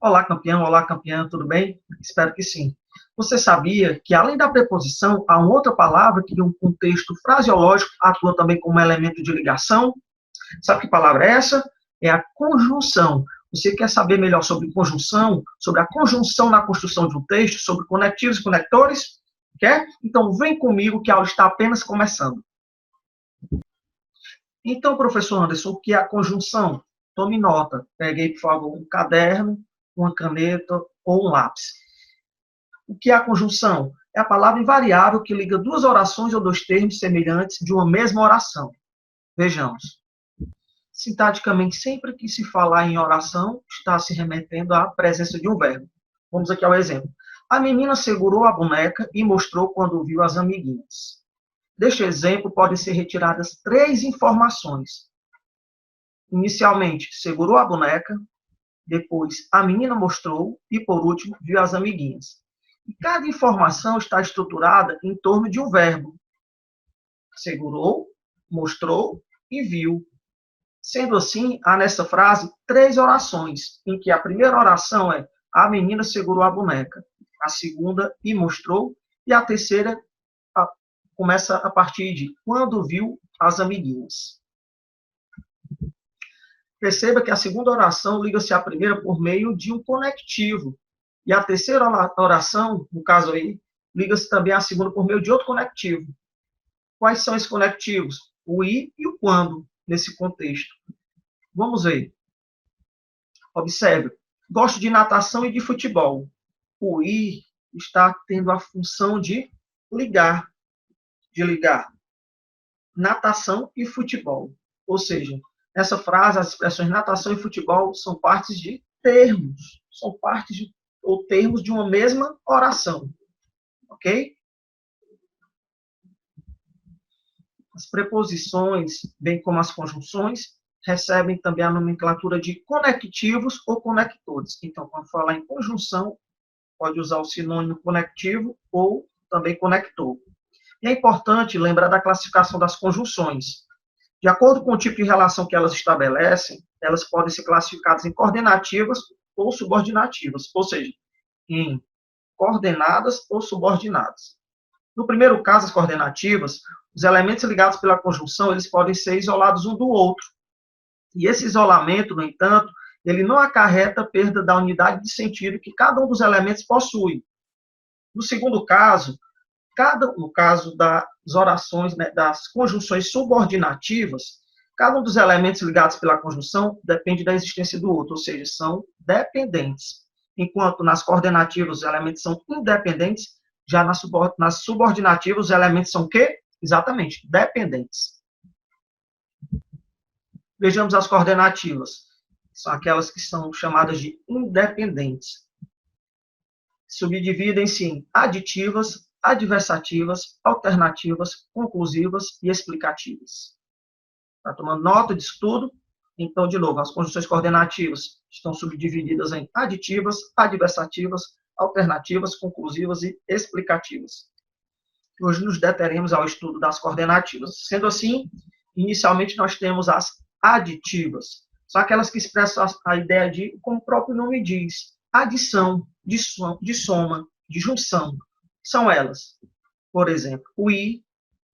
olá campeã, tudo bem? Espero que sim. Você sabia que, além da preposição, há uma outra palavra que, em um contexto fraseológico, atua também como elemento de ligação? Sabe que palavra é essa? É a conjunção. Você quer saber melhor sobre conjunção, sobre a conjunção na construção de um texto, sobre conectivos e conectores? Quer? Então, vem comigo que a aula está apenas começando. Então, professor Anderson, o que é a conjunção? Tome nota. Pegue aí, por favor, um caderno, uma caneta ou um lápis. O que é a conjunção? É a palavra invariável que liga duas orações ou dois termos semelhantes de uma mesma oração. Vejamos. Sintaticamente, sempre que se falar em oração, está se remetendo à presença de um verbo. Vamos aqui ao exemplo. A menina segurou a boneca e mostrou quando viu as amiguinhas. Deste exemplo, podem ser retiradas 3 informações. Inicialmente, segurou a boneca, depois, a menina mostrou e, por último, viu as amiguinhas. E cada informação está estruturada em torno de um verbo. Segurou, mostrou e viu. Sendo assim, há nessa frase 3 orações, em que a primeira oração é a menina segurou a boneca, a segunda, e mostrou, e a terceira começa a partir de quando viu as amiguinhas. Perceba que a segunda oração liga-se à primeira por meio de um conectivo. E a terceira oração, no caso aí, liga-se também à segunda por meio de outro conectivo. Quais são esses conectivos? O e e o quando, nesse contexto. Vamos ver. Observe. Gosto de natação e de futebol. O e está tendo a função de ligar. Natação e futebol. Ou seja, nessa frase, as expressões natação e futebol são partes de termos. São partes ou termos de uma mesma oração. Ok? As preposições, bem como as conjunções, recebem também a nomenclatura de conectivos ou conectores. Então, quando falar em conjunção, pode usar o sinônimo conectivo ou também conector. E é importante lembrar da classificação das conjunções. De acordo com o tipo de relação que elas estabelecem, elas podem ser classificadas em coordenativas ou subordinativas, ou seja, em coordenadas ou subordinadas. No primeiro caso, as coordenativas, os elementos ligados pela conjunção, eles podem ser isolados um do outro. E esse isolamento, no entanto, ele não acarreta a perda da unidade de sentido que cada um dos elementos possui. No segundo caso, no caso das orações, né, das conjunções subordinativas, cada um dos elementos ligados pela conjunção depende da existência do outro, ou seja, são dependentes. Enquanto nas coordenativas os elementos são independentes, já nas subordinativas os elementos são o quê? Exatamente, dependentes. Vejamos as coordenativas. São aquelas que são chamadas de independentes. Subdividem-se em aditivas, adversativas, alternativas, conclusivas e explicativas. Está tomando nota disso tudo? Então, de novo, as conjunções coordenativas estão subdivididas em aditivas, adversativas, alternativas, conclusivas e explicativas. Hoje nos deteremos ao estudo das coordenativas. Sendo assim, inicialmente nós temos as aditivas. São aquelas que expressam a ideia de, como o próprio nome diz, adição, de soma, de junção. São elas, por exemplo, o e,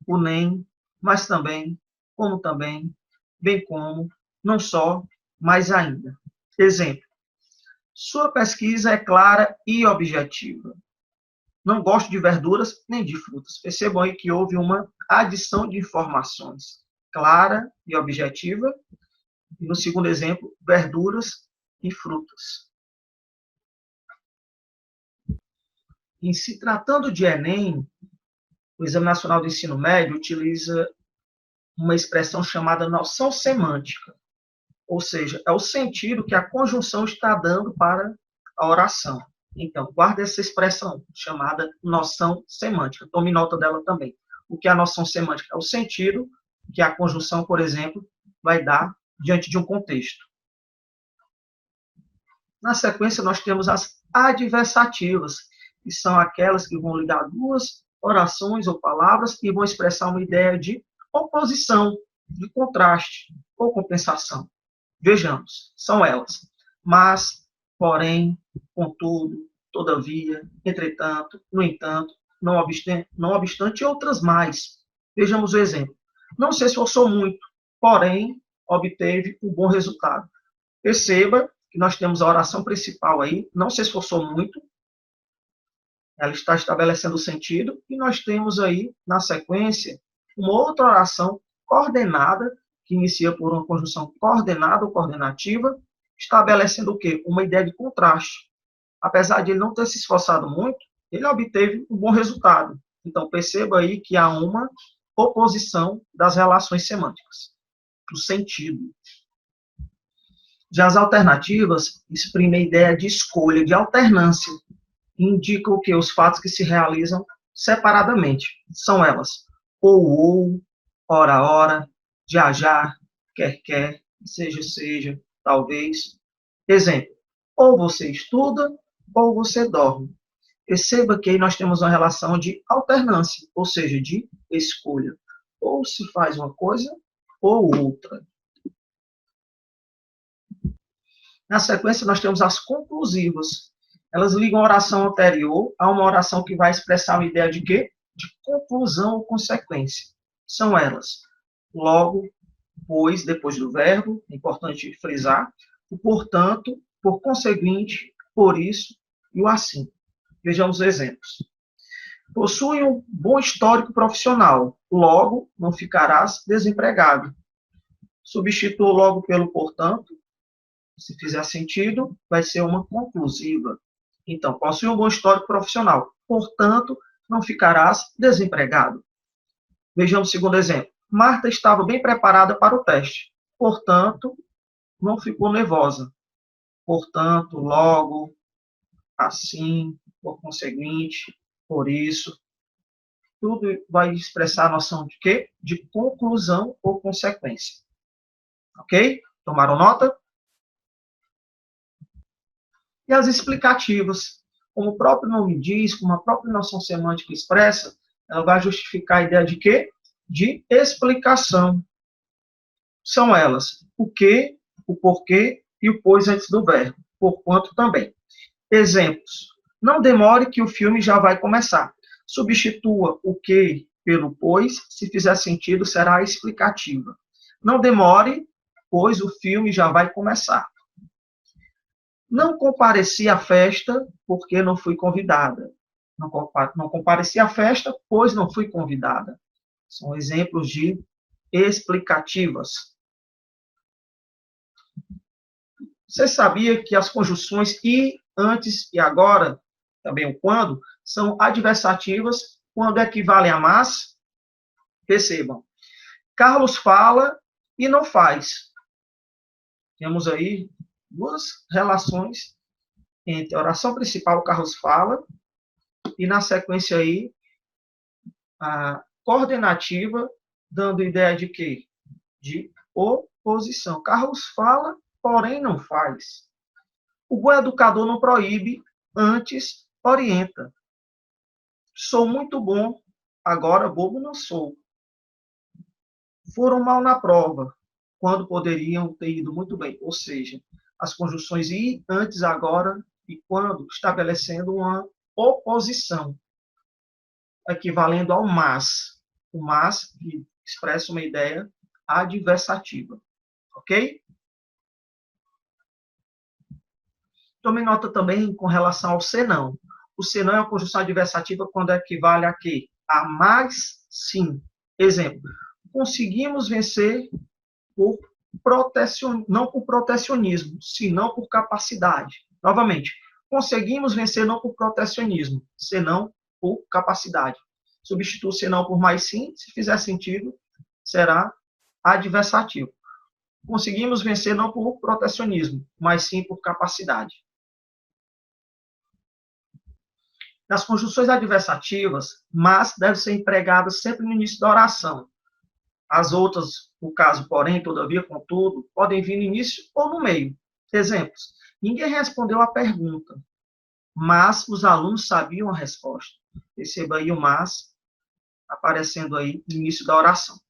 o nem, mas também, como também, bem como, não só, mas ainda. Exemplo. Sua pesquisa é clara e objetiva. Não gosto de verduras nem de frutas. Percebam aí que houve uma adição de informações clara e objetiva. E no segundo exemplo, verduras e frutas. Em se tratando de Enem, o Exame Nacional do Ensino Médio utiliza uma expressão chamada noção semântica. Ou seja, é o sentido que a conjunção está dando para a oração. Então, guarde essa expressão chamada noção semântica. Tome nota dela também. O que é a noção semântica? É o sentido que a conjunção, por exemplo, vai dar diante de um contexto. Na sequência, nós temos as adversativas, que são aquelas que vão ligar duas orações ou palavras e vão expressar uma ideia de oposição, de contraste ou compensação. Vejamos, são elas. Mas, porém, contudo, todavia, entretanto, no entanto, não obstante e outras mais. Vejamos o exemplo. Não se esforçou muito, porém, obteve um bom resultado. Perceba que nós temos a oração principal aí, não se esforçou muito, ela está estabelecendo o sentido, e nós temos aí, na sequência, uma outra oração coordenada, que inicia por uma conjunção coordenada ou coordenativa, estabelecendo o quê? Uma ideia de contraste. Apesar de ele não ter se esforçado muito, ele obteve um bom resultado. Então, perceba aí que há uma oposição das relações semânticas, do sentido. Já as alternativas exprimem a ideia de escolha, de alternância, indicam que os fatos que se realizam separadamente. São elas ou, ora, já, quer, seja, talvez. Exemplo, ou você estuda, ou você dorme. Perceba que aí nós temos uma relação de alternância, ou seja, de escolha. Ou se faz uma coisa, ou outra. Na sequência, nós temos as conclusivas. Elas ligam a oração anterior a uma oração que vai expressar uma ideia de quê? De conclusão ou consequência. São elas: logo, pois, depois do verbo, é importante frisar, o portanto, por conseguinte, por isso e o assim. Vejamos os exemplos. Possui um bom histórico profissional, logo, não ficarás desempregado. Substitua logo pelo portanto, se fizer sentido, vai ser uma conclusiva. Então, possui um bom histórico profissional, portanto, não ficarás desempregado. Vejamos o segundo exemplo. Marta estava bem preparada para o teste, portanto, não ficou nervosa. Portanto, logo, assim, por conseguinte, por isso. Tudo vai expressar a noção de quê? De conclusão ou consequência. Ok? Tomaram nota? E as explicativas, como o próprio nome diz, como a própria noção semântica expressa, ela vai justificar a ideia de quê? De explicação. São elas o que, o porquê e o pois antes do verbo, porquanto também. Exemplos. Não demore que o filme já vai começar. Substitua o que pelo pois, se fizer sentido, será explicativa. Não demore, pois o filme já vai começar. Não compareci à festa porque não fui convidada. Não compareci à festa, pois não fui convidada. São exemplos de explicativas. Você sabia que as conjunções e, antes e agora, também o quando, são adversativas quando equivalem a mas? Percebam. Carlos fala e não faz. Temos aí duas relações entre a oração principal, o Carlos fala, e na sequência aí, a coordenativa, dando ideia de quê? De oposição. Carlos fala, porém não faz. O bom educador não proíbe, antes orienta. Sou muito bom, agora bobo não sou. Foram mal na prova, quando poderiam ter ido muito bem. Ou seja, as conjunções e, antes, agora e quando, estabelecendo uma oposição, equivalendo ao mas. O mas que expressa uma ideia adversativa. Ok? Tome nota também com relação ao senão. O senão é uma conjunção adversativa quando equivale a quê? A mais sim. Exemplo. Conseguimos vencer por não por protecionismo, senão por capacidade. Novamente, conseguimos vencer não por protecionismo, senão por capacidade. Substitua o senão por mais sim, se fizer sentido, será adversativo. Conseguimos vencer não por protecionismo, mas sim por capacidade. Nas conjunções adversativas, mas deve ser empregada sempre no início da oração. As outras, no caso, porém, todavia, contudo, podem vir no início ou no meio. Exemplos. Ninguém respondeu a pergunta, mas os alunos sabiam a resposta. Perceba aí o mas aparecendo aí no início da oração.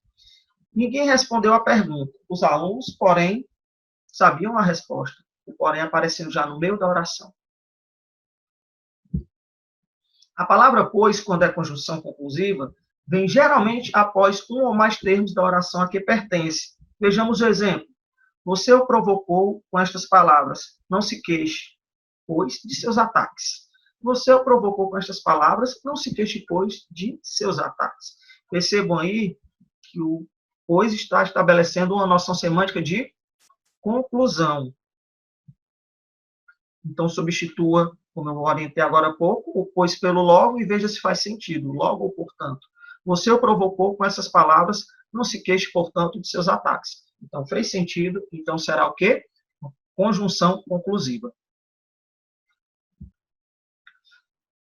Ninguém respondeu a pergunta. Os alunos, porém, sabiam a resposta. o porém aparecendo já no meio da oração. A palavra pois, quando é conjunção conclusiva, vem geralmente após um ou mais termos da oração a que pertence. Vejamos o exemplo. Você o provocou com estas palavras: não se queixe, pois, de seus ataques. Você o provocou com estas palavras: não se queixe, pois, de seus ataques. Percebam aí que o pois está estabelecendo uma noção semântica de conclusão. Então, substitua, como eu orientei agora há pouco, o pois pelo logo e veja se faz sentido. Logo ou portanto. Você o provocou com essas palavras: não se queixe, portanto, de seus ataques. Então, fez sentido, então será o quê? Conjunção conclusiva.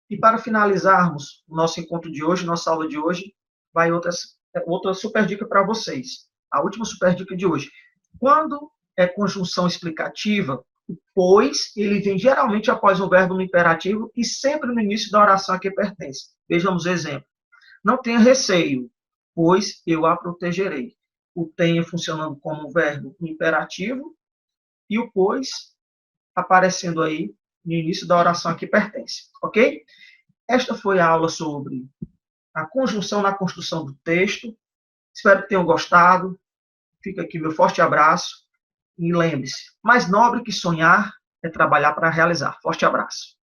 E para finalizarmos o nosso encontro de hoje, nossa aula de hoje, vai outra super dica para vocês. A última super dica de hoje. Quando é conjunção explicativa, o pois, ele vem geralmente após um verbo no imperativo e sempre no início da oração a que pertence. Vejamos o exemplo. Não tenha receio, pois eu a protegerei. O tenha funcionando como verbo no imperativo e o pois aparecendo aí no início da oração a que pertence. Ok? Esta foi a aula sobre a conjunção na construção do texto. Espero que tenham gostado. Fica aqui meu forte abraço. E lembre-se, mais nobre que sonhar é trabalhar para realizar. Forte abraço.